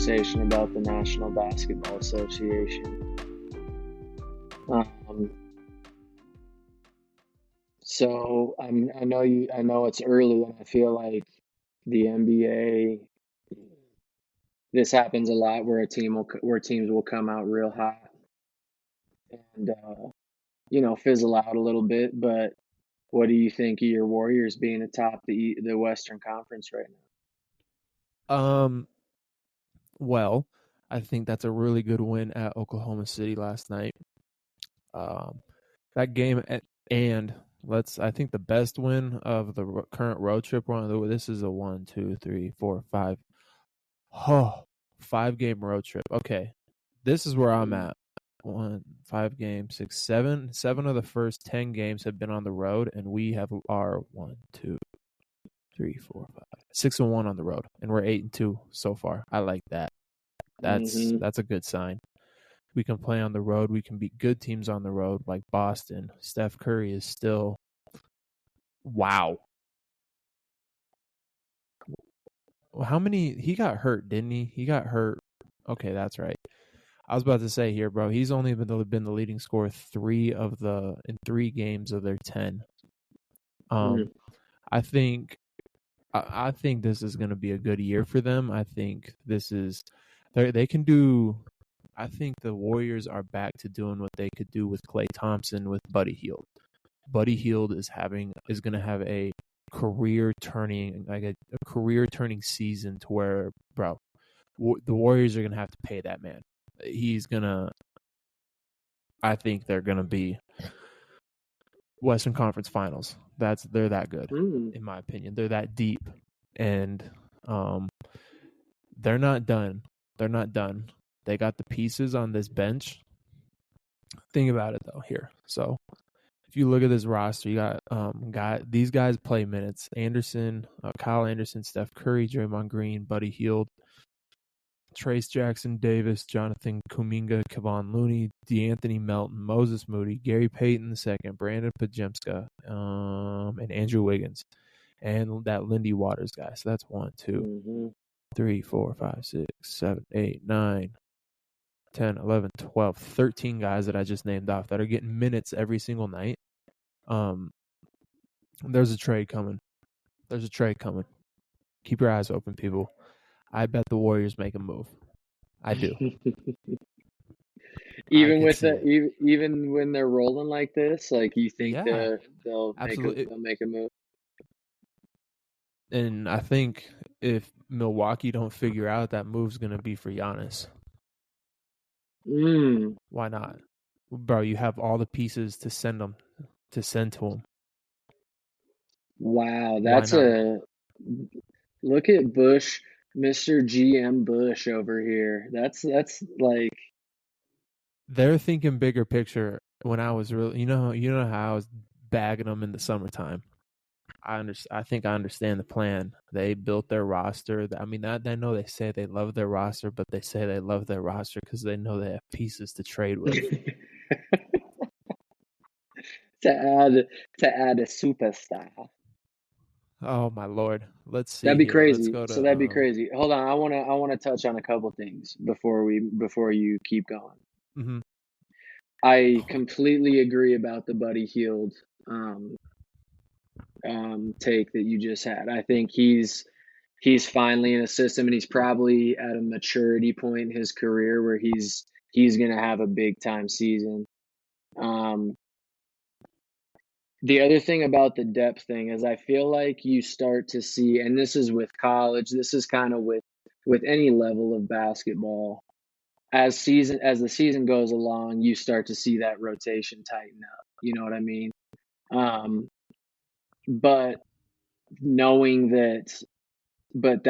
conversation about the National Basketball Association. Um, so I know it's early, and I feel like the NBA. This happens a lot where teams will come out real hot and fizzle out a little bit. But what do you think of your Warriors being atop the Western Conference right Um, well, I think that's a really good win at Oklahoma City last night. Um, that game and I think the best win of the current road trip one. This is a 1, 2, 3, 4, 5. Oh, 5-game road trip. Okay, this is where I'm now? at. 5 games, 6, 7. 7 of the first 10 games have been on the road, and we have our 1, 2, 3, 4, 5, 6-1 on the road, and we're 8-2 so far. I like that. That's a good sign. We can play on the road. We can beat good teams on the road like Boston. Steph Curry is still wow. How many he got hurt, didn't he? He got hurt. Okay, that's right. I was about to say here, bro. He's only been the leading scorer in 3 games of their 10. I think this is going to be a good year for them. I think they can do. I think the Warriors are back to doing what they could do with Klay Thompson with Buddy Hield. Buddy Hield is going to have a career turning season to where, bro, the Warriors are going to have to pay that man. I think they're going to be Western Conference Finals. They're that good, in my opinion. They're that deep, and they're not done. They're not done. They got the pieces on this bench. Think about it though here. So if you look at this roster, you got these guys play minutes. Anderson, Kyle Anderson, Steph Curry, Draymond Green, Buddy Hield, Trace Jackson Davis, Jonathan Kuminga, Kevon Looney, DeAnthony Melton, Moses Moody, Gary Payton II, Brandon Pajemska, and Andrew Wiggins, and that Lindy Waters guy. So that's 1, 2, 3, 4, 5, 6, 7, 8, 9, 10, 11, 12, 13 guys that I just named off that are getting minutes every single night. There's a trade coming. Keep your eyes open, people. I bet the Warriors make a move. I do. Even when they're rolling like this, like you think they'll make a move. And I think if Milwaukee don't figure out that move's going to be for Giannis. Why not? Bro, you have all the pieces to send to him. Wow, look at Bush, Mr. GM Bush over here. That's like they're thinking bigger picture. When I was really, you know how I was bagging them in the summertime. I think I understand the plan. They built their roster. I mean, I know they say they love their roster, but they say they love their roster because they know they have pieces to trade with. to add a superstar. Oh my Lord! Let's see. That'd be here. crazy. Let's go to, that'd be crazy. Hold on, I wanna touch on a couple things before you keep going. Mm-hmm. I completely agree about the Buddy Hield take that you just had. I think he's finally in a system, and he's probably at a maturity point in his career where he's gonna have a big time season. The other thing about the depth thing is I feel like you start to see, and this is with college, this is kind of with any level of basketball, as the season goes along, you start to see that rotation tighten up. You know what I mean? But knowing that, but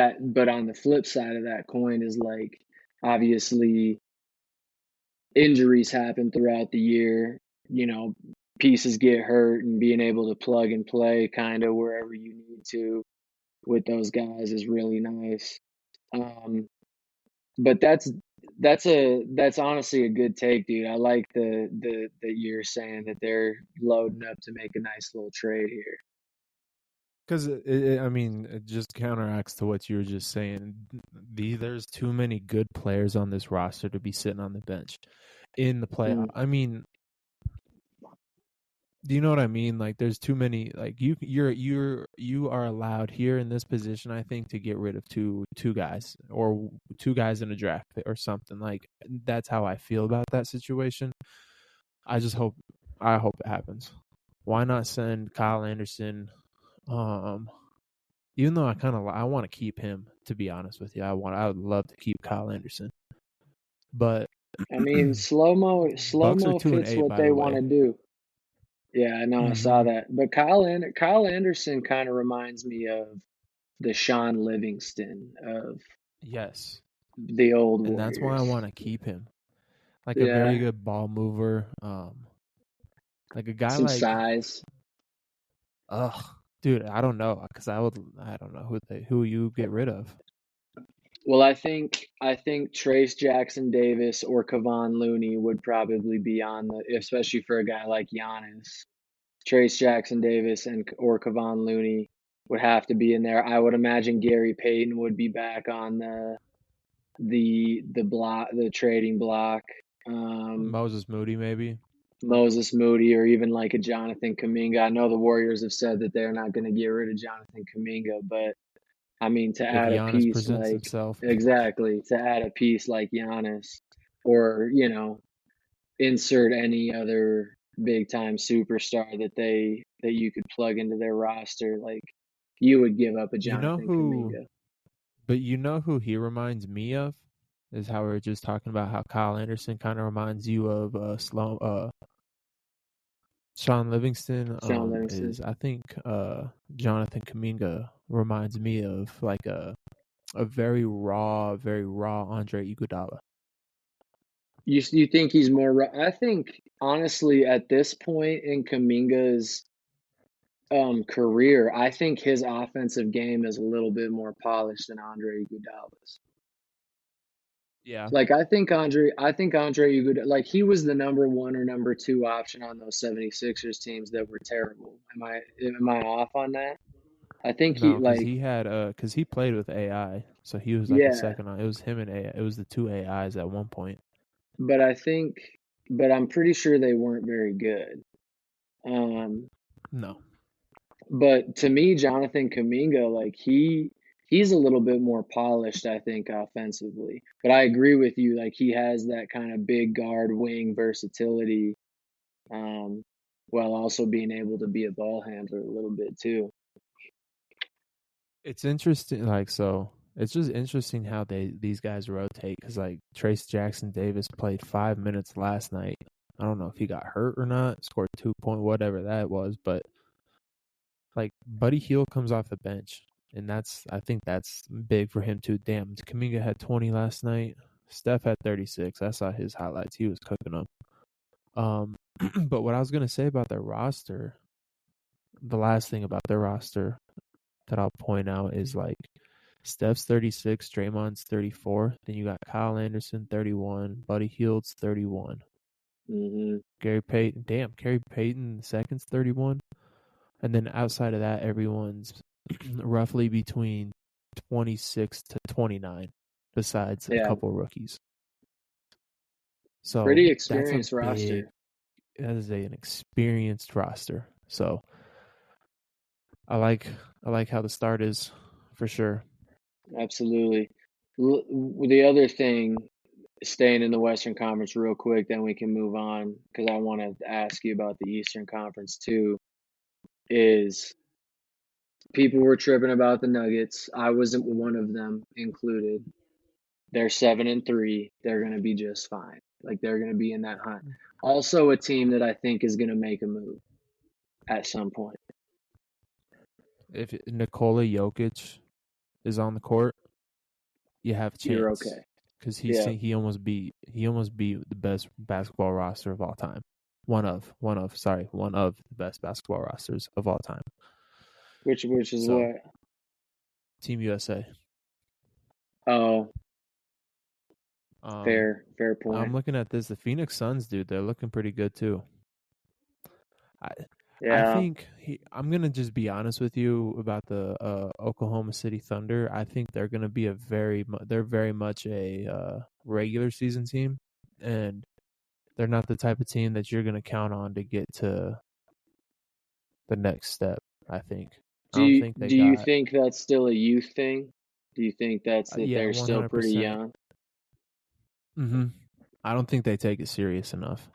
on the flip side of that coin is like, obviously injuries happen throughout the year, pieces get hurt, and being able to plug and play kind of wherever you need to with those guys is really nice. But that's honestly a good take, dude. I like that you're saying that they're loading up to make a nice little trade here. Because I mean, it just counteracts to what you were just saying. There's too many good players on this roster to be sitting on the bench in the playoff. Mm. I mean, do you know what I mean? Like, there's too many. Like, you are allowed here in this position, I think, to get rid of two guys or two guys in a draft pick or something. Like, that's how I feel about that situation. I hope it happens. Why not send Kyle Anderson? Even though I want to keep him, to be honest with you. I would love to keep Kyle Anderson. But I mean, slow Bucks are mo 2-8, fits what by they the want way. to do. Yeah, I know, I saw Mm-hmm. that. But Kyle Anderson kind of reminds me of the Sean Livingston of Yes. the old And that's why I Warriors. want to keep him. Like a very Yeah, good ball mover. Like a guy some like size. dude, I don't know, because I don't know who you get rid of. Well, I think Trace Jackson Davis or Kevon Looney would probably be on the, especially for a guy like Giannis. Trace Jackson Davis and or Kevon Looney would have to be in there. I would imagine Gary Payton would be back on the trading block. Moses Moody, maybe. Moses Moody or even like a Jonathan Kuminga. I know the Warriors have said that they're not going to get rid of Jonathan Kuminga, but I mean to If add a Giannis piece presents like himself. exactly to add a piece like Giannis or insert any other big time superstar that you could plug into their roster, like you would give up a You know Jonathan who Kuminga. But you know who he reminds me of? Is how we were just talking about how Kyle Anderson kind of reminds you of Sean Livingston. Sean Livingston. Is I think Jonathan Kuminga reminds me of like a very raw Andre Iguodala. You think he's more? I think honestly, at this point in Kuminga's career, I think his offensive game is a little bit more polished than Andre Iguodala's. Yeah. Like I think Andre Iguodala, like he was the number one or number two option on those 76ers teams that were terrible. Am I off on that? I think he No, because like he had because he played with AI, so he was like a yeah, second on. It was him and AI. It was the two AIs at one point. but I think but I'm pretty sure they weren't very good. Um, No, but to me, Jonathan Kuminga, like he's a little bit more polished, I think, offensively. But I agree with you, like he has that kind of big guard wing versatility, um, while also being able to be a ball handler a little bit too. it's interesting. Like so, it's just interesting how these guys rotate. Because like Trace Jackson Davis played 5 minutes last night. I don't know if he got hurt or not. Scored 2 point whatever that was, but like Buddy Hield comes off the bench, and I think that's big for him too. Damn, Kaminga had 20 last night. Steph had 36. I saw his highlights. He was cooking them. But what I was gonna say about their roster, the last thing about their roster that I'll point out is like Steph's 36, Draymond's 34. Then you got Kyle Anderson 31, Buddy Hield's 31, Hmm. Gary Payton. Damn, Gary Payton the second's 31, and then outside of that, everyone's roughly between 26 to 29, besides a Yeah, couple rookies. So pretty that's a experienced big. roster. That is an experienced roster. So I like how the start is for sure. Absolutely. The other thing, staying in the Western Conference real quick, then we can move on because I want to ask you about the Eastern Conference too, is people were tripping about the Nuggets. I wasn't one of them included. They're 7-3. They're going to be just fine. Like they're going to be in that hunt. Also, a team that I think is going to make a move at some point. If Nikola Jokic is on the court, you have a You're chance okay. because Yeah. he almost beat the best basketball roster of all time. One of the best basketball rosters of all time. Which is So what? Team USA. Oh, Um, fair I'm point. looking at this. The Phoenix Suns, dude, they're looking pretty good too. I Yeah. I'm gonna just be honest with you about the Oklahoma City Thunder. I think they're gonna be they're very much a regular season team, and they're not the type of team that you're gonna count on to get to the next step. I think. I don't think they Do you got think that's still a youth thing? Do you think that's that yeah, they're still pretty 100%. young? I don't think they take it serious enough.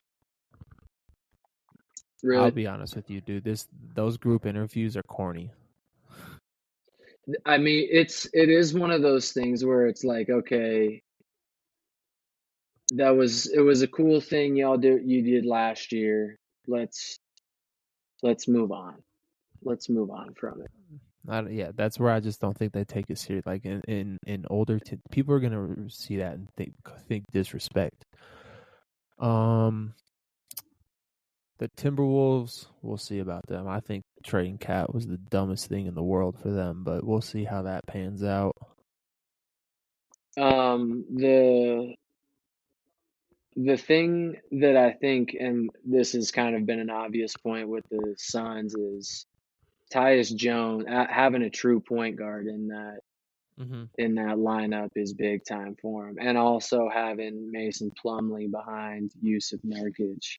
I'll Really? be honest with you, dude. Those group interviews are corny. I mean, it is one of those things where it's like, okay, it was a cool thing you did last year. Let's let's move on. Let's move on from it. Yeah, that's where I just don't think they take it serious. Like in older people are gonna see that and think disrespect. The Timberwolves, we'll see about them. I think trading Cat was the dumbest thing in the world for them, but we'll see how that pans out. The thing that I think, and this has kind of been an obvious point with the Suns, is Tyus Jones having a true point guard Mm-hmm. in that lineup is big time for him, and also having Mason Plumlee behind Yusuf Nurkic,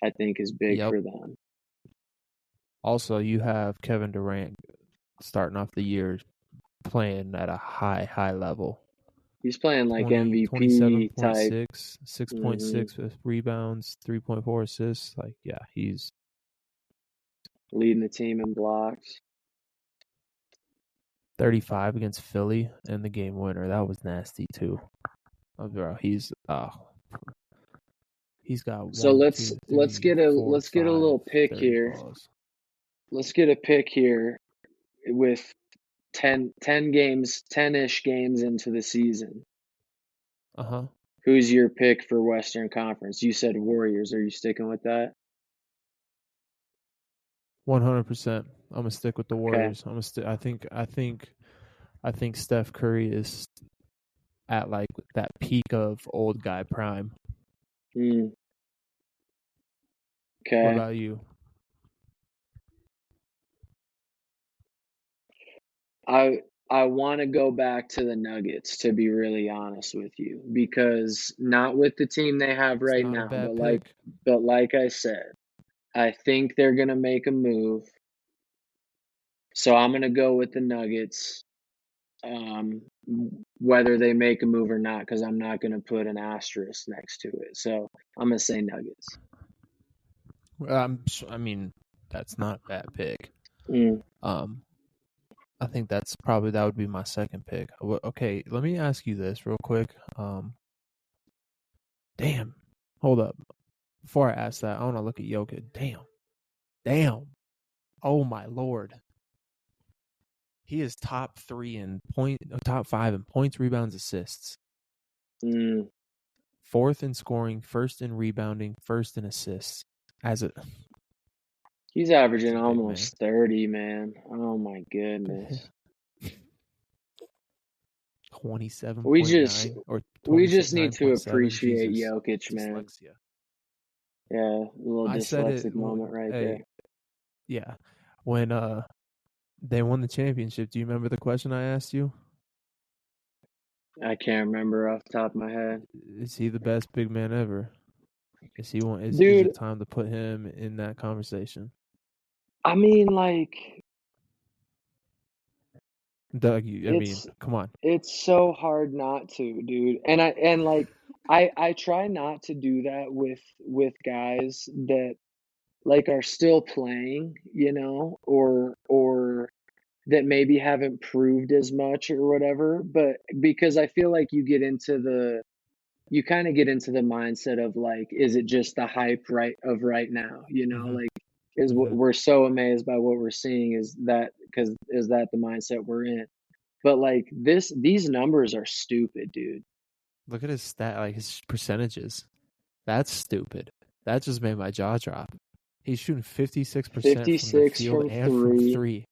I think, is big Yep. for them. Also, you have Kevin Durant starting off the year playing at a high level. He's playing like 27 MVP point type. 6, 6.6 Hmm. with rebounds, 3.4 assists. Like, yeah, he's Leading the team in blocks. 35 against Philly and the game winner. That was nasty too. Oh, bro, he's got So one, two, three, four, let's get a five, little pick 30 here. balls. Let's get a pick here with 10 games, 10-ish games into the season. Uh-huh. Who's your pick for Western Conference? You said Warriors. Are you sticking with that? 100%. I'm gonna stick with the Okay. Warriors. I think Steph Curry is at like that peak of old guy prime. Mm, What okay. about you? I want to go back to the Nuggets, to be really honest with you, because not with the team they have It's right not a now, bad pick. but like I said, I think they're gonna make a move. So I'm gonna go with the Nuggets, um, whether they make a move or not, because I'm not gonna put an asterisk next to it. So I'm gonna say Nuggets. I mean, that's not a bad pick. Mm. Um, I think that would be my second pick. Okay, let me ask you this real quick. Damn, hold up. Before I ask that, I want to look at Jokic. Damn. Oh my lord, he is top five in points, rebounds, assists. Mm. Fourth in scoring, first in rebounding, first in assists. He's As averaging a big man. almost 30, man. Oh my goodness. 27.9 or We just need to 29.7. appreciate Jesus, Jokic, man. dyslexia. Yeah, a little I said it. dyslexic moment right there. Hey, yeah, when they won the championship. Do you remember the question I asked you? I can't remember off the top of my head. Is he the best big man ever? Is Dude, it time to put him in that conversation? I mean, like, Doug, it's come on. it's so hard not to, dude. And like I try not to do that with guys that like are still playing, or that maybe haven't proved as much or whatever, but because I feel like you kind of get into the mindset of like, is it just the hype right now, Mm-hmm. like is what Mm-hmm. we're so amazed by what we're seeing, is that the mindset we're in? But like these numbers are stupid, dude. Look at his his percentages. That's stupid. That just made my jaw drop. He's shooting 56% from the 56 field from and from three. three.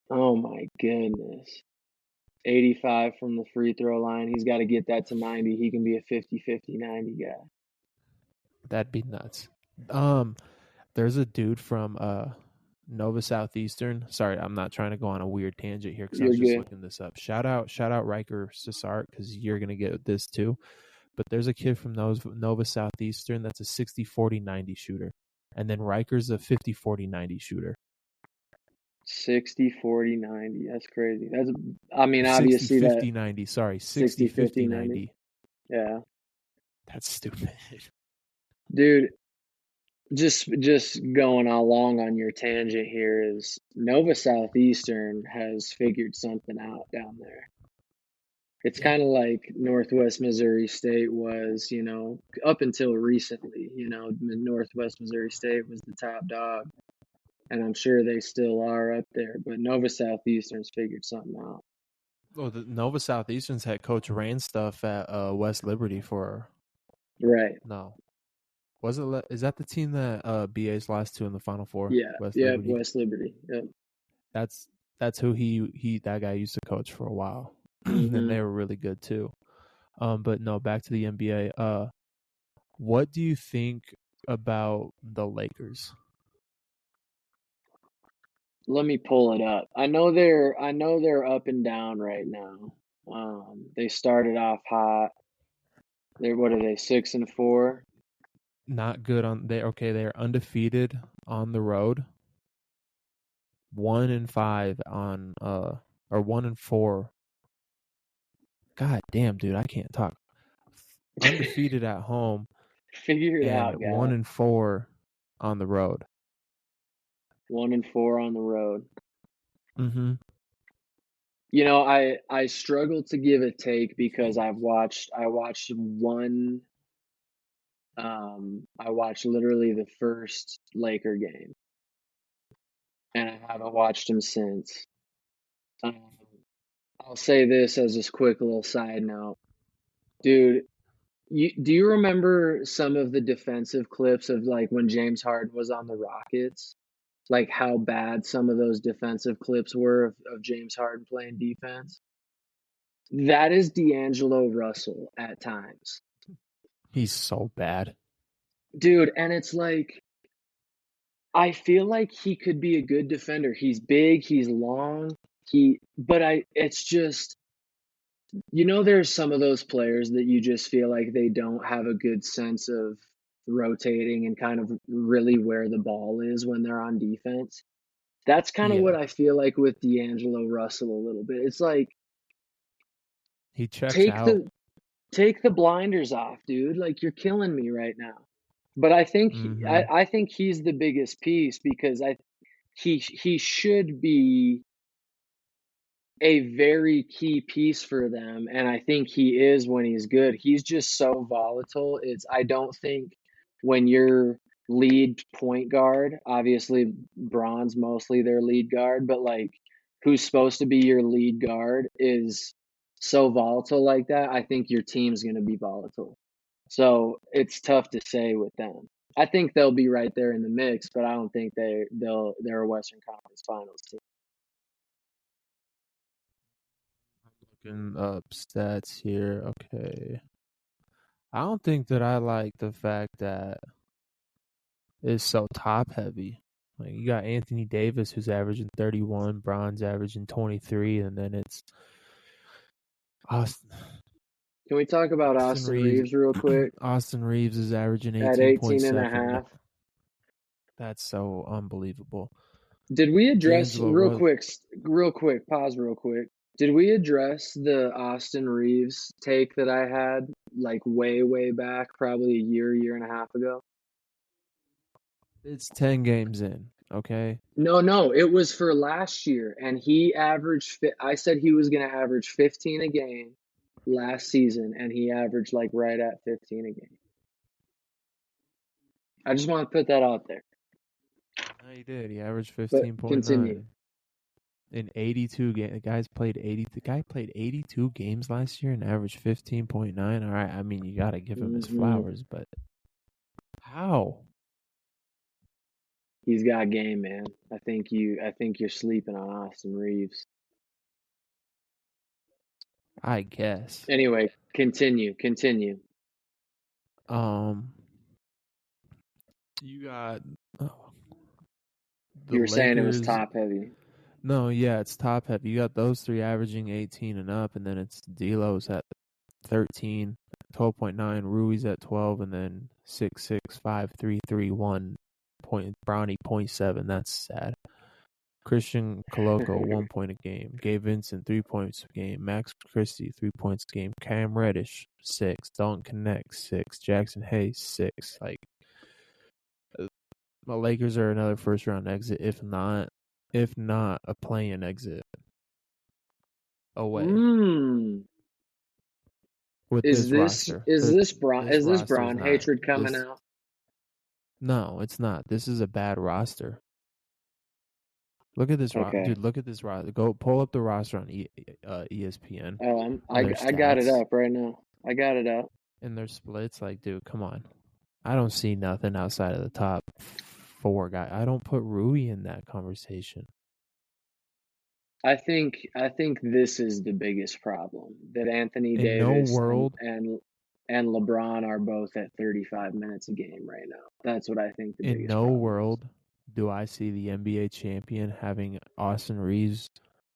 Oh my goodness. 85 from the free throw line. He's got to get that to 90. He can be a 50-50-90 guy. That'd be nuts. Um, there's a dude from Nova Southeastern. Sorry, I'm not trying to go on a weird tangent here because I You're was just good. looking this up. Shout out Riker Cesart because you're gonna get this too. But there's a kid from Nova Southeastern that's a 60-40-90 shooter, and then Riker's a 50-40-90 shooter. 60, 40, 90. That's crazy. I mean, 60 obviously that 50 90. Sorry, 60, 60 50, 50 90. 90. Yeah. That's stupid. Dude, just going along on your tangent here is Nova Southeastern has figured something out down there. It's Yeah. kind of like Northwest Missouri State was, up until recently, Northwest Missouri State was the top dog, and I'm sure they still are up there, but Nova Southeastern's figured something out. Well, the Nova Southeastern's head coach ran stuff at West Liberty for Right. no. Was it? Is that the team that BA's lost to in the Final Four? Yeah. West Yep. Liberty. West Liberty. Yep. That's who that guy used to coach for a while, and Hmm. they were really good too. But no, back to the NBA. What do you think about the Lakers? Let me pull it up. I know they're up and down right now. They started off hot. What are they, 6-4? Not good on they. Okay, they are undefeated on the road. 1-5 on or 1-4. God damn, dude, I can't talk. Undefeated at home Figure it and out, one guy. and four on the road. 1-4 on the road. Mm-hmm. I struggle to give a take because I watched literally the first Laker game, and I haven't watched him since. Um, I'll say this as a quick little side note, dude. Do you remember some of the defensive clips of like when James Harden was on the Rockets? Like how bad some of those defensive clips were of James Harden playing defense? That is D'Angelo Russell at times. He's so bad. Dude, and it's like I feel like he could be a good defender. He's big, he's long, it's just there's some of those players that you just feel like they don't have a good sense of rotating and kind of really where the ball is when they're on defense. That's kind of what Yeah, I feel like with D'Angelo Russell a little bit. It's like he checks take out. the take the blinders off, dude. Like you're killing me right now. But I think Mm-hmm. I think he's the biggest piece because he should be a very key piece for them, and I think he is when he's good. He's just so volatile. I don't think when you're lead point guard, obviously Braun's mostly their lead guard, but like who's supposed to be your lead guard is so volatile like that. I think your team's going to be volatile. So it's tough to say with them. I think they'll be right there in the mix, but I don't think they're a Western Conference Finals team. Looking up stats here. Okay. I don't think that I like the fact that it's so top heavy. Like you got Anthony Davis who's averaging 31, Bron's averaging 23, and then it's Austin, Can we talk about Austin Austin Reeves. Reeves real quick Austin Reeves is averaging at 18 and a 18.7. half? That's so unbelievable. Did we address D'Angelo Russell. real quick, pause real quick. Did we address the Austin Reeves take that I had like way, way back, probably a year and a half ago? It's 10 games in, okay? No, it was for last year, and I said he was going to average 15 a game last season, and he averaged like right at 15 a game. I just want to put that out there. No, he did. He averaged But continue. 15.9 in 82 games. The guy played 82 games last year and averaged 15.9. All right, I mean, you got to give him his Hmm. flowers, but how? He's got game, man. I think you're sleeping on Austin Reeves. I guess. Anyway, continue. Um You got the You were saying it was Lakers. top heavy. No, yeah, it's top heavy. You got those three averaging 18 and up, and then it's D'Lo's at 13, 12.9, Rui's at 12, and then 6, 6, 5, 3, 3, 1 point. Bronny 0.7. That's sad. Christian Coloco 1 point a game. Gabe Vincent 3 points a game. Max Christie 3 points a game. Cam Reddish 6. Dalton Connect 6. Jackson Hayes 6. Like the Lakers are another first round exit, if not a play-in exit away with Is this this roster. is The, this Braun this is this roster is Braun not hatred coming this. out? No, it's not. This is a bad roster. Look at this roster, Okay. dude. Look at this roster. Go pull up the roster on ESPN. Oh, I Their got it stats up right now. I got it up. and their splits. Like, dude, come on. I don't see nothing outside of the top 4 guy. I don't put Rui in that conversation. I think this is the biggest problem, that Anthony In no Davis world, and LeBron are both at 35 minutes a game right now. That's what I think the in biggest no problem is. world do I see the NBA champion having Austin Reeves,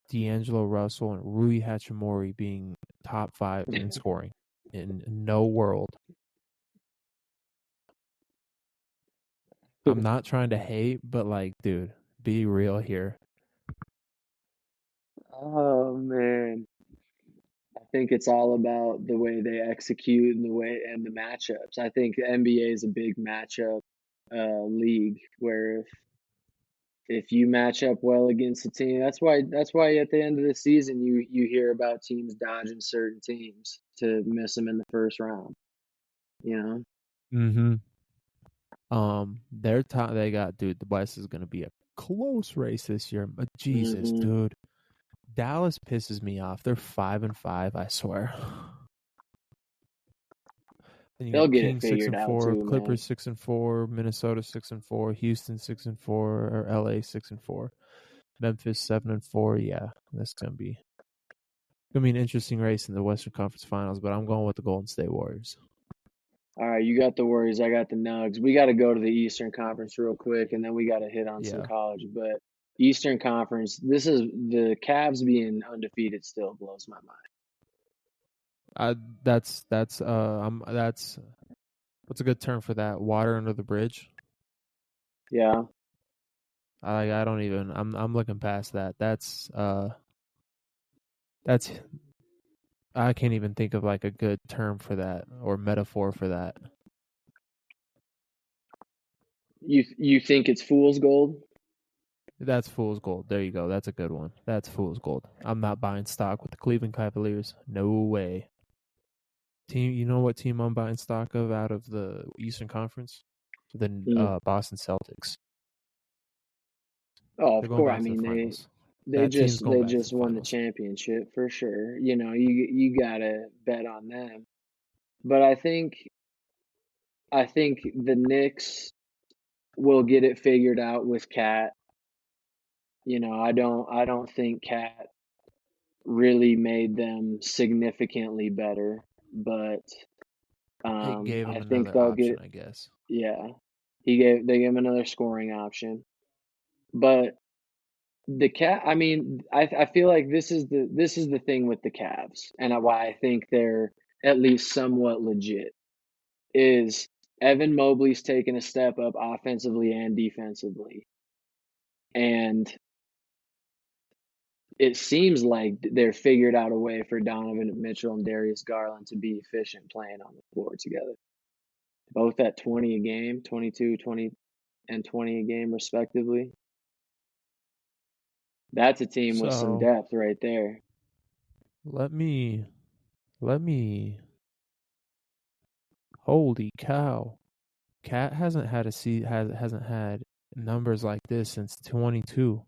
D'Angelo Russell, and Rui Hachimura being top 5 in scoring. In no world. I'm not trying to hate, but like, dude, be real here. Oh man. I think it's all about the way they execute and the matchups. I think the NBA is a big matchup league where if you match up well against a team, that's why at the end of the season you hear about teams dodging certain teams to miss them in the first round. You know. Mm-hmm. Their top they got, dude. The West is gonna be a close race this year. But Jesus, dude, Dallas pisses me off. They're 5-5. I swear. Then you They'll got get it Kings 6 figured and out 4, too, Clippers 6-4, Minnesota 6-4, Houston 6-4, or LA 6-4, Memphis 7-4. Yeah, that's gonna be an interesting race in the Western Conference Finals. But I'm going with the Golden State Warriors. All right, you got the Warriors, I got the Nugs. We got to go to the Eastern Conference real quick, and then we got to hit on some college. But Eastern Conference, this is the Cavs being undefeated still blows my mind. That's what's a good term for that? Water under the bridge. Yeah. I don't even. I'm looking past that. That's I can't even think of like a good term for that or metaphor for that. You think it's fool's gold? That's fool's gold. There you go. That's a good one. That's fool's gold. I'm not buying stock with the Cleveland Cavaliers. No way. Team, you know what team I'm buying stock of out of the Eastern Conference? The Boston Celtics. Oh, They're of going course. back I to the mean, finals. they Team's going back to just the won the finals. championship for sure. You know, you gotta bet on them. But I think the Knicks will get it figured out with Cat. You know, I don't think Cat really made them significantly better, but It gave I them think another they'll option, get, I guess. yeah. They gave him another scoring option. But the cat, I mean, I feel like this is the thing with the Cavs, and why I think they're at least somewhat legit is Evan Mobley's taken a step up offensively and defensively, and it seems like they're figured out a way for Donovan Mitchell and Darius Garland to be efficient playing on the floor together. Both at 20 a game, 22, 20, and 20 a game, respectively. That's a team with some So depth right there. let me. Holy cow! Cat hasn't had hasn't had numbers like this since 22.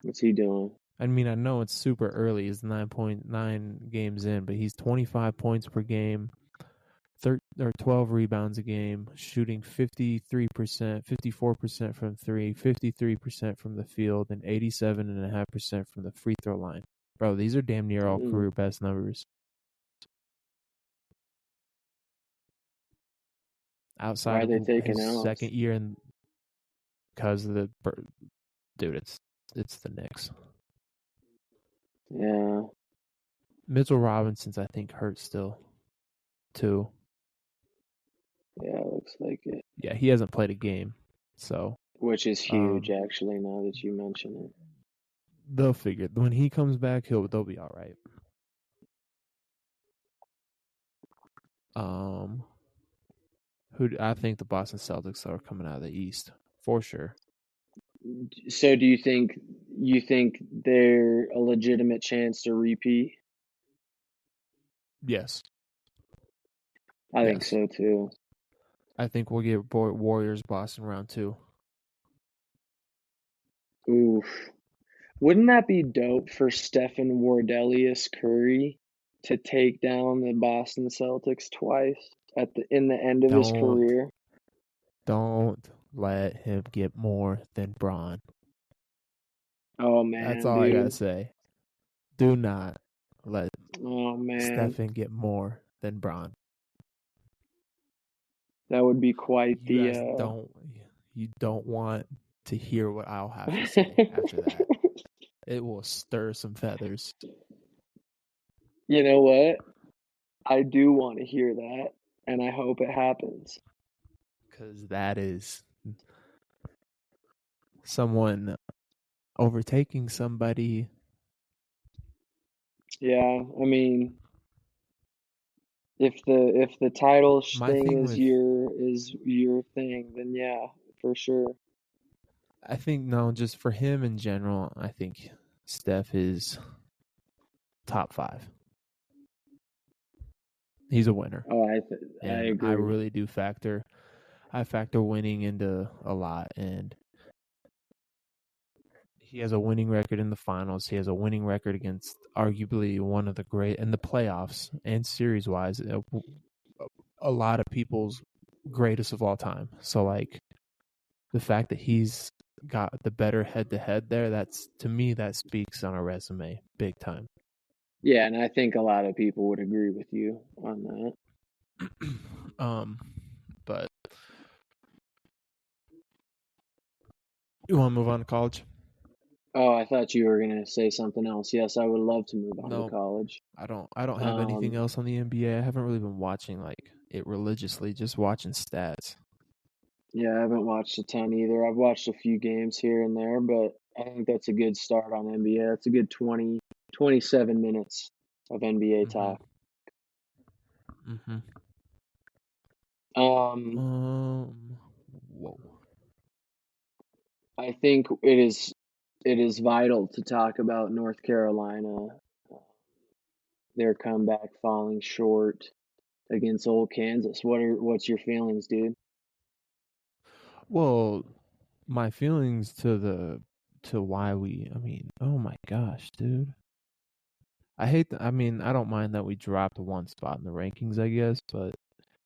What's he doing? I mean, I know it's super early. He's 9.9 games in, but he's 25 points per game, 12 rebounds a game, shooting 53%, 54% from 3, 53% from the field, and 87.5% from the free throw line. Bro, these are damn near all career best numbers. outside Why are of they taking his L's? second year, and because of the dude, it's the Knicks. Yeah. Mitchell Robinson's, I think, hurt still, too. Yeah, it looks like it. Yeah, he hasn't played a game, so Which is huge, actually, now that you mention it. they'll figure it. When he comes back, they'll be all right. I think the Boston Celtics are coming out of the East for sure. So do you think they're a legitimate chance to repeat? Yes, I think yes. so too. I think we'll get Warriors Boston round 2. Oof. Wouldn't that be dope for Stephen Wardelius Curry to take down the Boston Celtics twice in the end of his career? Don't let him get more than Bron. Oh man, that's all dude. I gotta say. Do not let man. Stephen get more than Bron. That would be quite you don't want to hear what I'll have to say after that. It will stir some feathers. You know what? I do want to hear that, and I hope it happens. Because that is someone overtaking somebody. Yeah, I mean, if the title thing is your thing, then yeah, for sure. I think just for him in general, I think Steph is top 5. He's a winner. Oh, I agree. I really do factor winning into a lot, and he has a winning record in the finals. He has a winning record against arguably one of the great in the playoffs and series wise, a lot of people's greatest of all time. So like the fact that he's got the better head to head there, to me that speaks on a resume big time. Yeah, and I think a lot of people would agree with you on that. But you want to move on to college? Oh, I thought you were gonna say something else. Yes, I would love to move on to college. I don't have anything else on the NBA. I haven't really been watching it religiously, just watching stats. Yeah, I haven't watched a ton either. I've watched a few games here and there, but I think that's a good start on NBA. That's a good 27 minutes of NBA talk. Whoa. I think it is vital to talk about North Carolina, their comeback falling short against old Kansas. What's your feelings, dude? Well, my feelings to why oh my gosh, dude. I don't mind that we dropped one spot in the rankings, I guess, but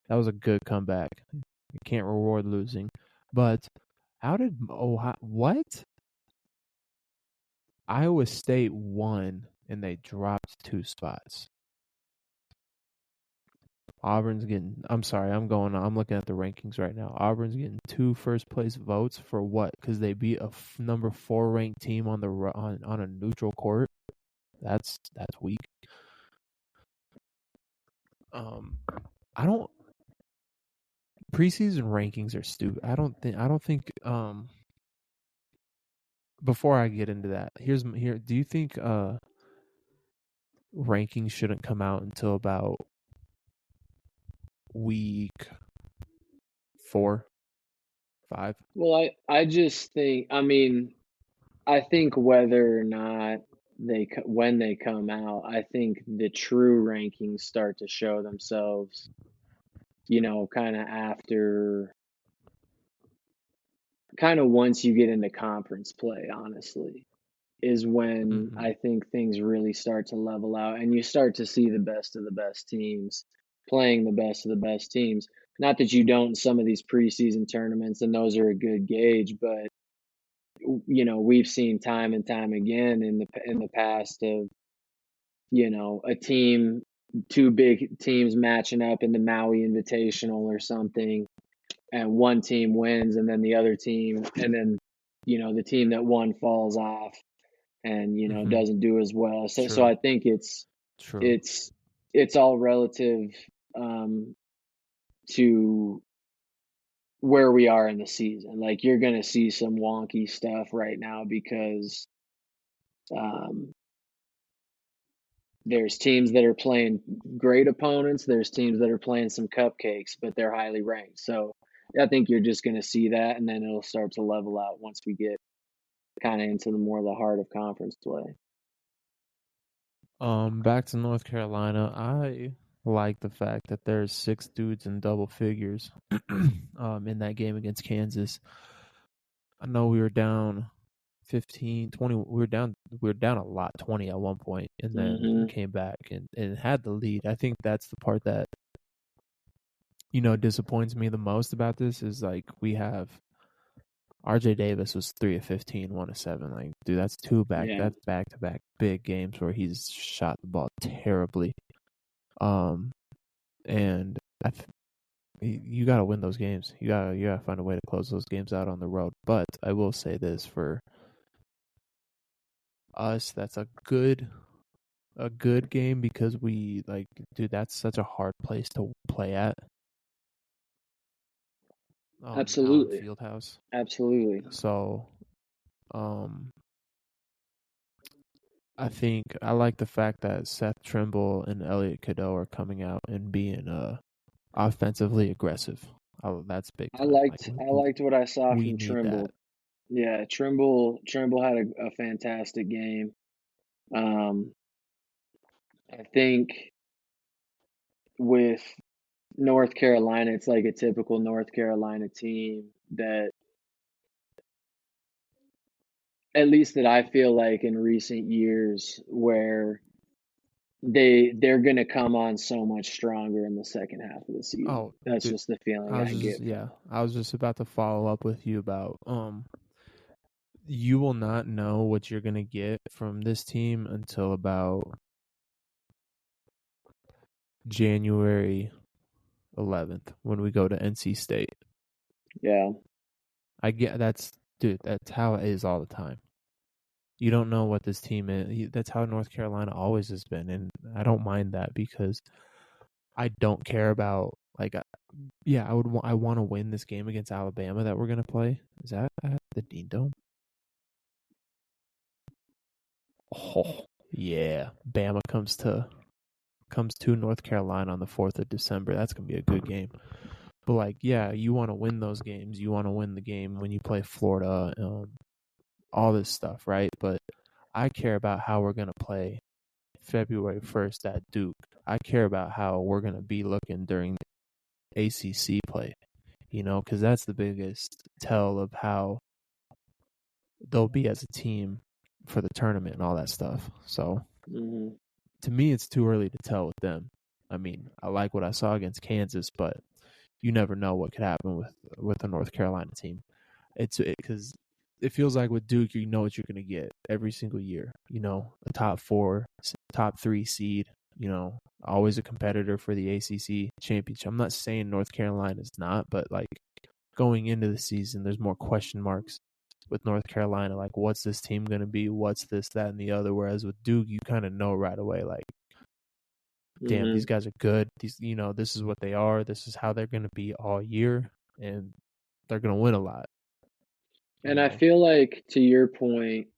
that was a good comeback. You can't reward losing. But how did what? Iowa State won and they dropped 2 spots. Auburn's getting I'm looking at the rankings right now. Auburn's getting 2 first place votes for what? Because they beat a number 4 ranked team on a neutral court. That's weak. I don't preseason rankings are stupid. I don't think before I get into that, do you think rankings shouldn't come out until about week 4, 5? Well, I just think, I think whether or not when they come out, I think the true rankings start to show themselves, kind of once you get into conference play, honestly, is when I think things really start to level out and you start to see the best of the best teams playing the best of the best teams. Not that you don't in some of these preseason tournaments, and those are a good gauge, but we've seen time and time again in the past of two big teams matching up in the Maui Invitational or something, and one team wins and then the other team, and then, the team that won falls off and, Mm-hmm. doesn't do as well. So True. I think True. it's, it's all relative, um, to where we are in the season. Like you're going to see some wonky stuff right now because, um, there's teams that are playing great opponents. There's teams that are playing some cupcakes, but they're highly ranked. So I think you're just going to see that, and then it'll start to level out once we get kind of into the more the heart of conference play. Back to North Carolina. I like the fact that there's 6 dudes in double figures in that game against Kansas. I know we were down 15, 20. We were down a lot, 20 at one point, and then we Hmm. came back and had the lead. I think that's the part that disappoints me the most about this is like we have RJ Davis was 3 of 15, 1 of 7. Like, dude, that's Yeah, that's back to back big games where he's shot the ball terribly. Um, and you got to win those games. You gotta find a way to close those games out on the road. But I will say this for us, that's a good game because dude, that's such a hard place to play at. Allen absolutely, Fieldhouse. absolutely. So, um, I think I like the fact that Seth Trimble and Elliot Cadeau are coming out and being offensively aggressive. That's big time. Like I liked what I saw we from need that. Trimble. Yeah, Trimble had a fantastic game. Um, I think with North Carolina, it's like a typical North Carolina team that, at least that I feel like in recent years, where they're gonna come on so much stronger in the second half of the season. Oh, That's dude, just the feeling I get from them. I was just about to follow up with you about you will not know what you're gonna get from this team until about January 11th when we go to NC State. Yeah. I get dude, that's how it is all the time. You don't know what this team is. That's how North Carolina always has been, and I don't mind that because I don't care about like yeah, I want to win this game against Alabama that we're gonna play. Is that at the Dean Dome? Oh yeah, Bama comes to North Carolina on the 4th of December. That's gonna be a good game. But like, yeah, you want to win those games. You want to win the game when you play Florida, all this stuff, right? But I care about how we're gonna play February 1st at Duke. I care about how we're gonna be looking during ACC play. Because that's the biggest tell of how they'll be as a team for the tournament and all that stuff. So Hmm. to me, it's too early to tell with them. I mean, I like what I saw against Kansas, but you never know what could happen with a North Carolina team. It's because it feels like with Duke, you know what you're going to get every single year. A top 4, top 3 seed. Always a competitor for the ACC championship. I'm not saying North Carolina is not, but like going into the season, there's more question marks with North Carolina. Like, what's this team going to be? What's this, that, and the other? Whereas with Duke, you kind of know right away, like, damn, these Hmm. guys are good. This is what they are. This is how they're going to be all year, and they're going to win a lot. You And I know. feel like, to your point,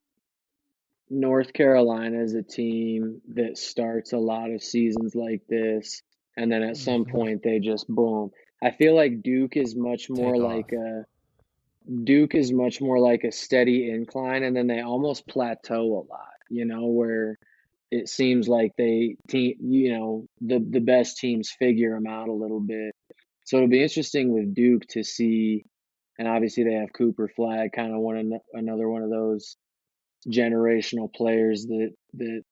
North Carolina is a team that starts a lot of seasons like this, and then at some Mm-hmm. point they just boom. I feel like Take off. Duke is much more like a steady incline, and then they almost plateau a lot, where it seems like the best teams figure them out a little bit. So it'll be interesting with Duke to see, and obviously they have Cooper Flag, kind of another one of those generational players that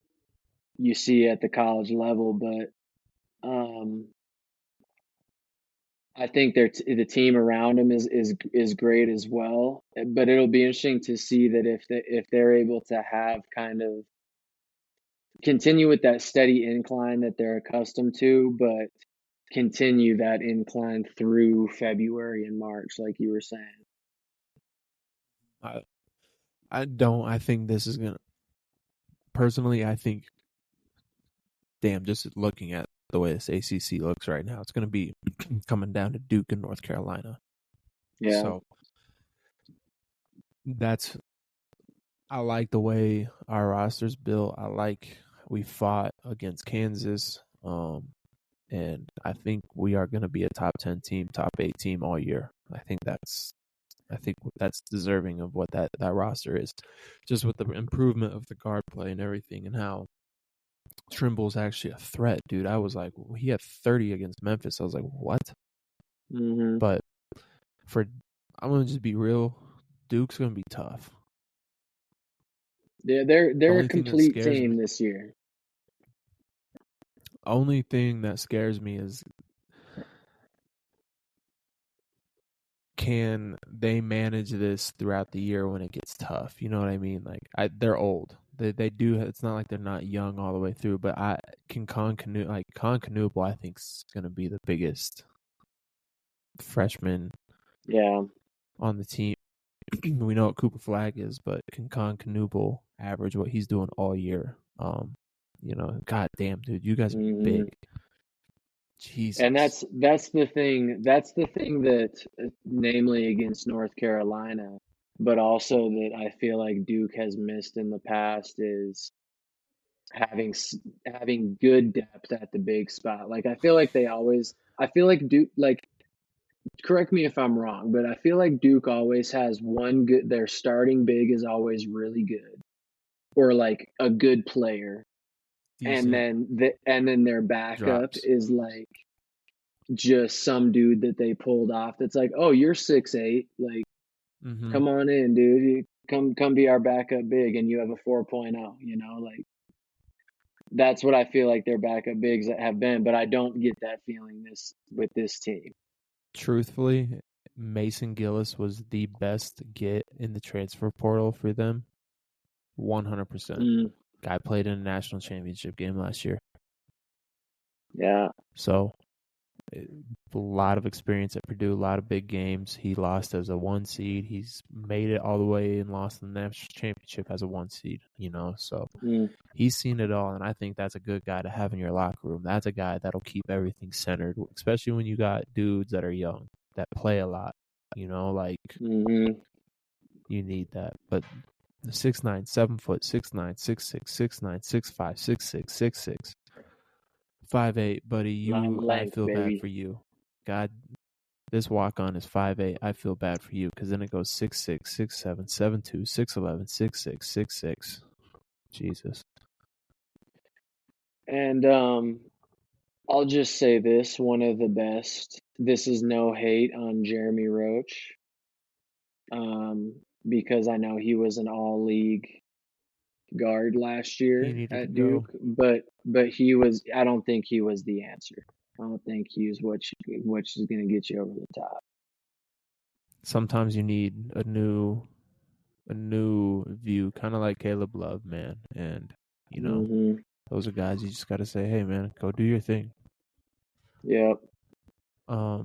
you see at the college level, but um, I think the team around him is great as well. But it'll be interesting to see that if they're able to have kind of continue with that steady incline that they're accustomed to, but continue that incline through February and March, like you were saying. I I don't. I think this is gonna. Personally, I think. Damn, just looking at the way this ACC looks right now, it's gonna be coming down to Duke and North Carolina. Yeah. So that's. I like the way our roster's built. I like we fought against Kansas. And I think we are going to be a top 10 team, top 8 team all year. I think that's deserving of what that roster is, just with the improvement of the guard play and everything, and how Trimble's actually a threat, dude. I was like, he had 30 against Memphis. I was like, what? Mm-hmm. But for I'm gonna just be real, Duke's gonna be tough. Yeah, The they're a only thing that complete scares me, team this year. only thing that scares me is, can they manage this throughout the year when it gets tough? You know what I mean? Like, they're old. They do. It's not like they're not young all the way through. But Con Knuble, I think, is going to be the biggest freshman Yeah. on the team. We know what Cooper Flag is, but can Con Knuble average what he's doing all year? God damn, dude, you guys are Mm-hmm. big. Jesus. And that's the thing. That's the thing that, namely against North Carolina, but also that I feel like Duke has missed in the past is having good depth at the big spot. Like I feel like I feel like Duke, like, correct me if I'm wrong, but I feel like Duke always has one good. Their starting big is always really good, or like a good player, and Decent then their backup drops. is like just some dude that they pulled off that's like, oh, you're 6'8", like, Mm-hmm. come on in, dude. Come be our backup big, and you have a 4.0, like that's what I feel like their backup bigs have been, but I don't get that feeling with this team. Truthfully, Mason Gillis was the best get in the transfer portal for them. 100%. Mm, Guy played in a national championship game last year. yeah. So, a lot of experience at Purdue, a lot of big games. He lost as a 1 seed. He's made it all the way and lost in the national championship as a 1 seed, So Mm, he's seen it all, and I think that's a good guy to have in your locker room. That's a guy that'll keep everything centered, especially when you got dudes that are young, that play a lot, like mm-hmm. you need that. But 6'9", 7 foot, 6'9", 6'6", 6'9", 6'5", 6'6", 6'6", 5'8", buddy. Long I length, feel bad baby. for you. God, this walk on is 5'8". I feel bad for you, because then it goes 6'6", 6'7", 7'2", 6'11", 6'6", 6'6". Jesus. And I'll just say this: one of the best. This is no hate on Jeremy Roach, because I know he was an all-league guard last He year needed to at go. Duke, but he was. I don't think he was the answer. I don't think he was which is going to get you over the top. Sometimes you need a new view, kind of like Caleb Love, man. And Mm-hmm. those are guys you just got to say, hey, man, go do your thing. Yep, But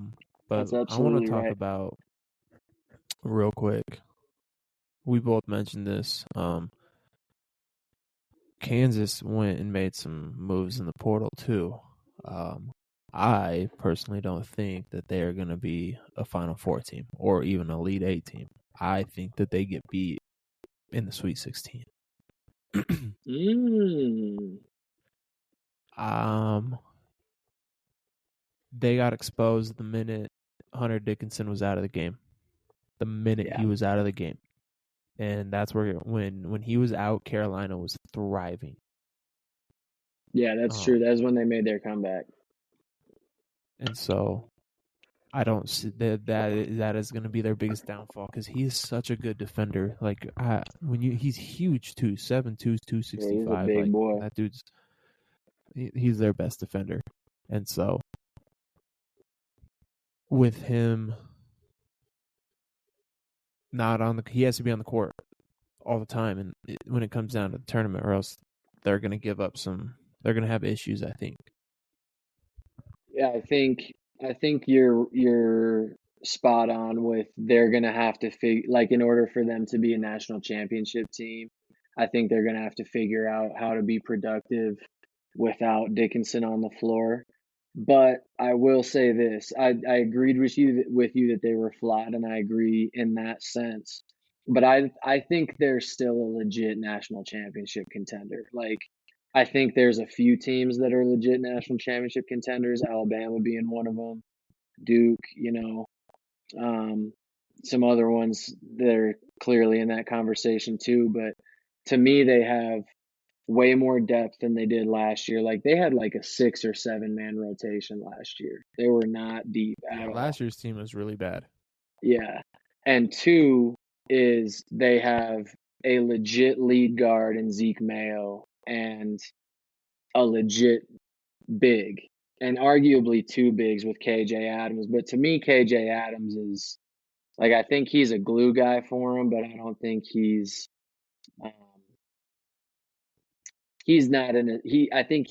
that's I want to absolutely talk right. about real quick. We both mentioned this. Kansas went and made some moves in the portal too. I personally don't think that they are going to be a Final Four team or even a Elite Eight team. I think that they get beat in the Sweet 16. Mm. They got exposed the minute Hunter Dickinson was out of the game. The minute Yeah, he was out of the game. And that's where when he was out, Carolina was thriving. yeah, that's true. That's when they made their comeback. And so I don't see that is going to be their biggest downfall, because he's such a good defender. Like, he's huge too, 7'2", Yeah, he's a 265. big Like, boy. that dude's he's their best defender. And so with him not on he has to be on the court all the time, and when it comes down to the tournament, or else they're going to give up they're going to have issues, I think. Yeah, I think you're spot on with they're gonna have to like in order for them to be a national championship team, I think they're gonna have to figure out how to be productive without Dickinson on the floor. But I will say this, I agreed with you that they were flat, and I agree in that sense. But I think they're still a legit national championship contender. Like I think there's a few teams that are legit national championship contenders, Alabama being one of them, Duke, um, some other ones that are clearly in that conversation too. But to me, they have way more depth than they did last year. Like they had like a 6 or 7 man rotation last year. They were not deep Yeah, at all. last year's team was really bad. Yeah. And two is they have a legit lead guard in Zeke Mayo and a legit big, and arguably two bigs with KJ Adams. But to me, KJ Adams is like I think he's a glue guy for him, but I don't think um, he's not in a he. I think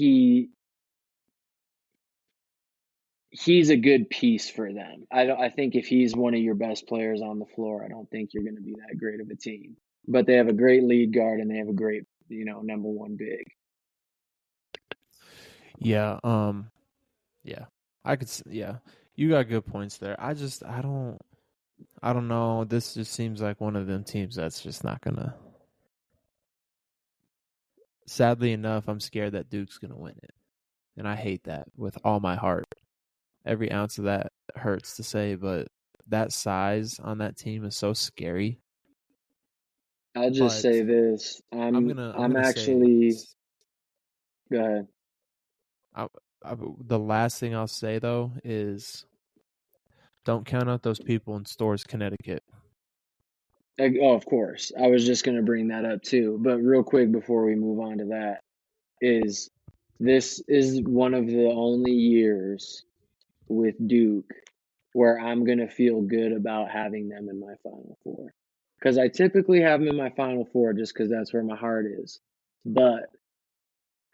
he's a good piece for them. I think if he's one of your best players on the floor, I don't think you're going to be that great of a team. But they have a great lead guard and they have a great number one big. Yeah, yeah. Yeah. You got good points there. I don't know. This just seems like one of them teams that's just not gonna. Sadly enough, I'm scared that Duke's gonna win it, and I hate that with all my heart. Every ounce of that hurts to say, but that size on that team is so scary. I'll just But say this: I'm I'm gonna say actually go ahead. I, the last thing I'll say though is don't count out those people in Stores, Connecticut. Oh, of course. I was just going to bring that up too. But real quick before we move on to that, is this is one of the only years with Duke where I'm going to feel good about having them in my Final Four. Because I typically have them in my Final Four just because that's where my heart is. But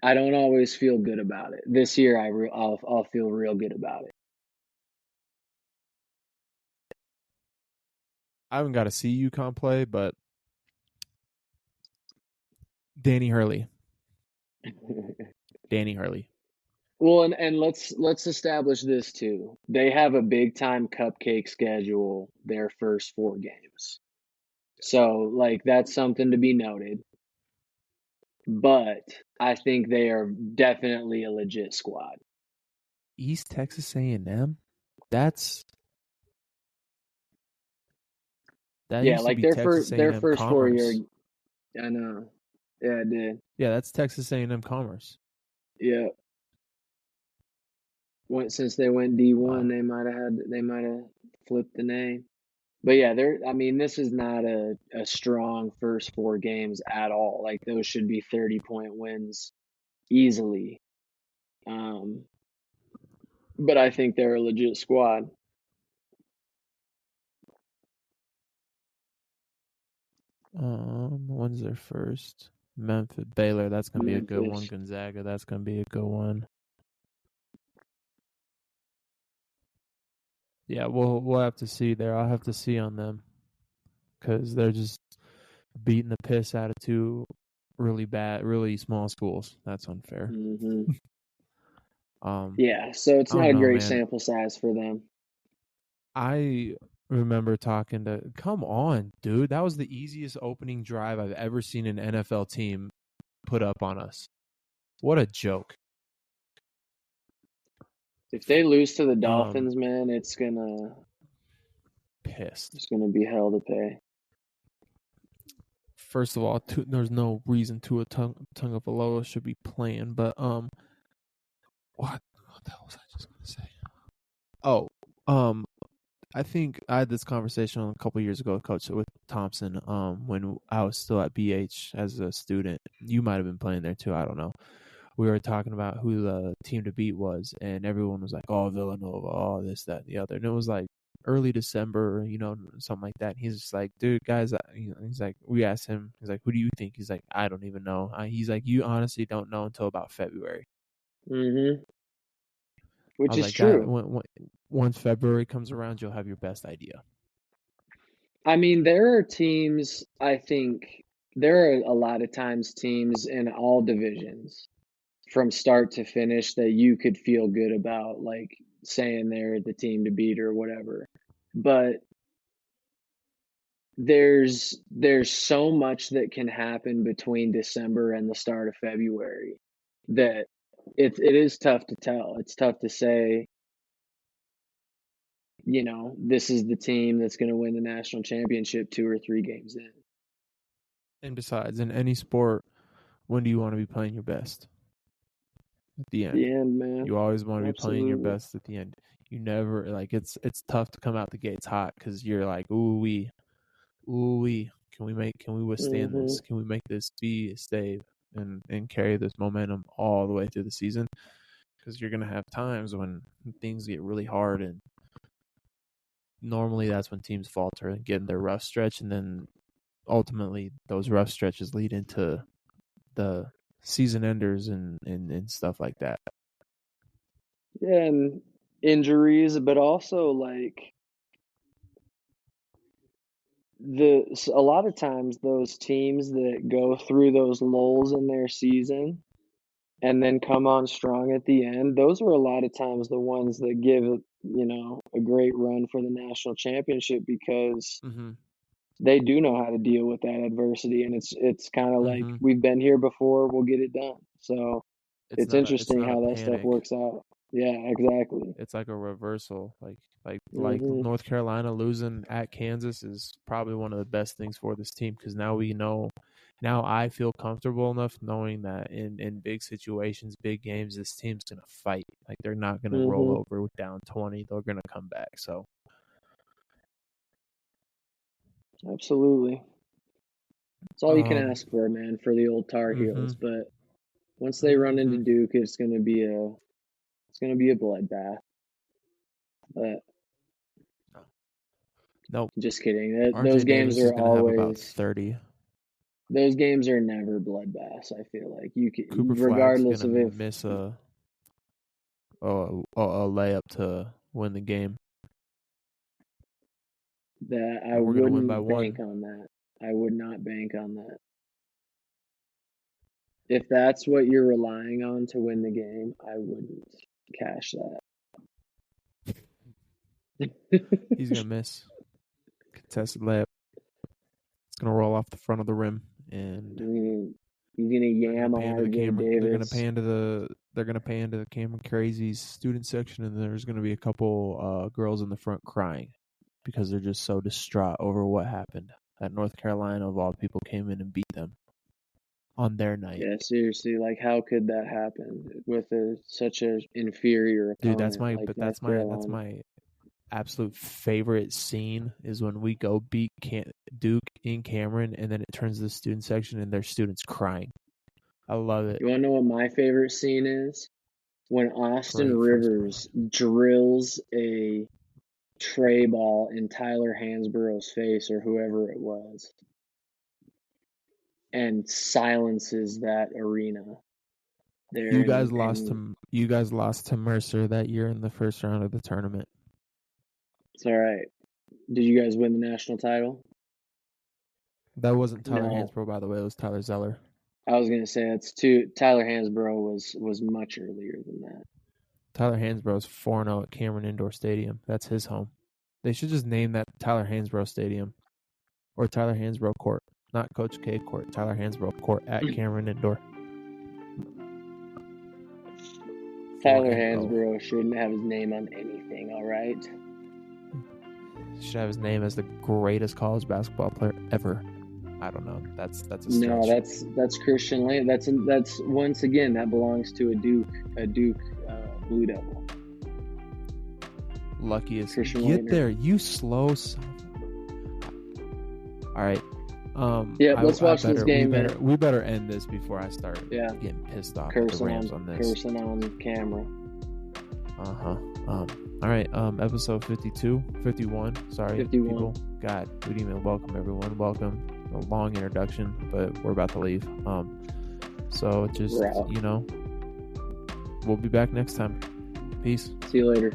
I don't always feel good about it. This year, I'll feel real good about it. I haven't got to see UConn play, but Danny Hurley. Danny Hurley. Well, and let's establish this too. They have a big time cupcake schedule their first 4 games. So, like that's something to be noted. But I think they are definitely a legit squad. East Texas A&M. That Yeah, used to like be Texas their A&M first 4 year. Commerce. I know. Yeah, it did. Yeah, that's Texas A&M Commerce. Yeah. Since they went D1, Wow. they might have flipped the name. But yeah, I mean, this is not a strong first 4 games at all. Like those should be 30-point wins easily. Um, but I think they're a legit squad. When's their first? Memphis, Baylor. That's gonna be a good one. Memphis. Gonzaga. That's gonna be a good one. Yeah, we'll have to see there. I'll have to see on them because they're just beating the piss out of two really bad, really small schools. That's unfair. Hmm. Um, Yeah, so it's I not don't a know, great man. sample size for them. I remember talking to. Come on, dude. That was the easiest opening drive I've ever seen an NFL team put up on us. What a joke. If they lose to the Um, Dolphins, man, it's gonna pissed. it's gonna be hell to pay. First of all, there's no reason Tua Tagovailoa should be playing, but what the hell was I just gonna say? Oh, I think I had this conversation a couple years ago with Thompson. When I was still at BH as a student, you might have been playing there too. I don't know. We were talking about who the team to beat was, and everyone was like, "Oh, Villanova, oh, this, that, and the other." And it was like early December, something like that. And he's just like, "Dude, guys," he's like, we asked him, he's like, "Who do you think?" He's like, "I don't even know." He's like, "You honestly don't know until about February." Hmm. I which was is like, that true. once February comes around, you'll have your best idea. I mean, there are teams, I think there are a lot of times teams in all divisions from start to finish that you could feel good about, like saying they're the team to beat or whatever. But there's so much that can happen between December and the start of February that it is tough to tell. It's tough to say, this is the team that's going to win the national championship 2 or 3 games in. And besides, in any sport, when do you want to be playing your best? At the end. The end, man. You always want to be playing your Absolutely. best at the end. You never it's tough to come out the gates hot because you're like, ooh wee, can we withstand this? Can we make this be a stave and carry this momentum all the way through the season? Because you're gonna have times when things get really hard, and normally that's when teams falter and get in their rough stretch, and then ultimately those rough stretches lead into the season enders and stuff like that. Yeah, and injuries, but also like a lot of times those teams that go through those lulls in their season and then come on strong at the end, those were a lot of times the ones that give a great run for the national championship because Mm-hmm. they do know how to deal with that adversity, and it's kind of like Mm-hmm. we've been here before, we'll get it done. So It's it's it's interesting not a how that stuff panic. works out. Yeah, exactly. It's like a reversal. Like hmm North Carolina losing at Kansas is probably one of the best things for this team because now we know. Now I feel comfortable enough knowing that in big situations, big games, this team's gonna fight. Like they're not gonna roll hmm over with down 20. They're gonna come back. So Absolutely. It's all you can um ask for, man, for the old Tar mm-hmm, Heels. But once they run into mm-hmm. Duke, it's gonna be a bloodbath. But Nope. just kidding. Those RJ games Davis is are gonna have about always 30. those games are never bloodbaths. I feel like you Cooper can, Flag's regardless gonna of if miss a layup to win the game, that I and we're gonna win by wouldn't bank one. on that. I would not bank on that. If that's what you're relying on to win the game, I wouldn't cash that. He's gonna miss contested layup. It's gonna roll off the front of the rim, and He's gonna they're gonna yam pay into the RJ camera. Davis. They're gonna pay into the Camera Crazies student section, and there's gonna be a couple girls in the front crying because they're just so distraught over what happened. That North Carolina of all people came in and beat them on their night. Yeah, seriously, like how could that happen with such an inferior Dude, opponent like North that's Carolina? my absolute favorite scene is when we go beat Duke in Cameron, and then it turns to the student section and there's students crying. I love it. You want to know what my favorite scene is? When Austin Great first play. Rivers drills a tray ball in Tyler Hansborough's face or whoever it was and silences that arena there. You guys And lost to Mercer that year in the first round of the tournament. it's all right. Did you guys win the national title? That wasn't Tyler No. Hansbrough, by the way. It was Tyler Zeller. I was gonna say it's too. Tyler Hansbrough was much earlier than that. Tyler Hansbrough is 4-0 at Cameron Indoor Stadium. That's his home. They should just name that Tyler Hansbrough Stadium or Tyler Hansbrough Court, not Coach K Court. Tyler Hansbrough Court at Cameron Indoor. Tyler Hansbrough shouldn't have his name on anything. All right. Should have his name as the greatest college basketball player ever. I don't know. That's a stretch. No, that's Christian Lane. That's once again that belongs to a Duke Blue Devil. Luckiest. Christian Get Laettner. there, you slow son. All right. Yeah, let's watch this game. We better end this before I start getting pissed off at the Rams on this. Cursing on camera. All right. Episode 51. Sorry, 51. people. God, good email. Welcome everyone. Welcome. A long introduction, but we're about to leave. So just we'll be back next time. Peace. See you later.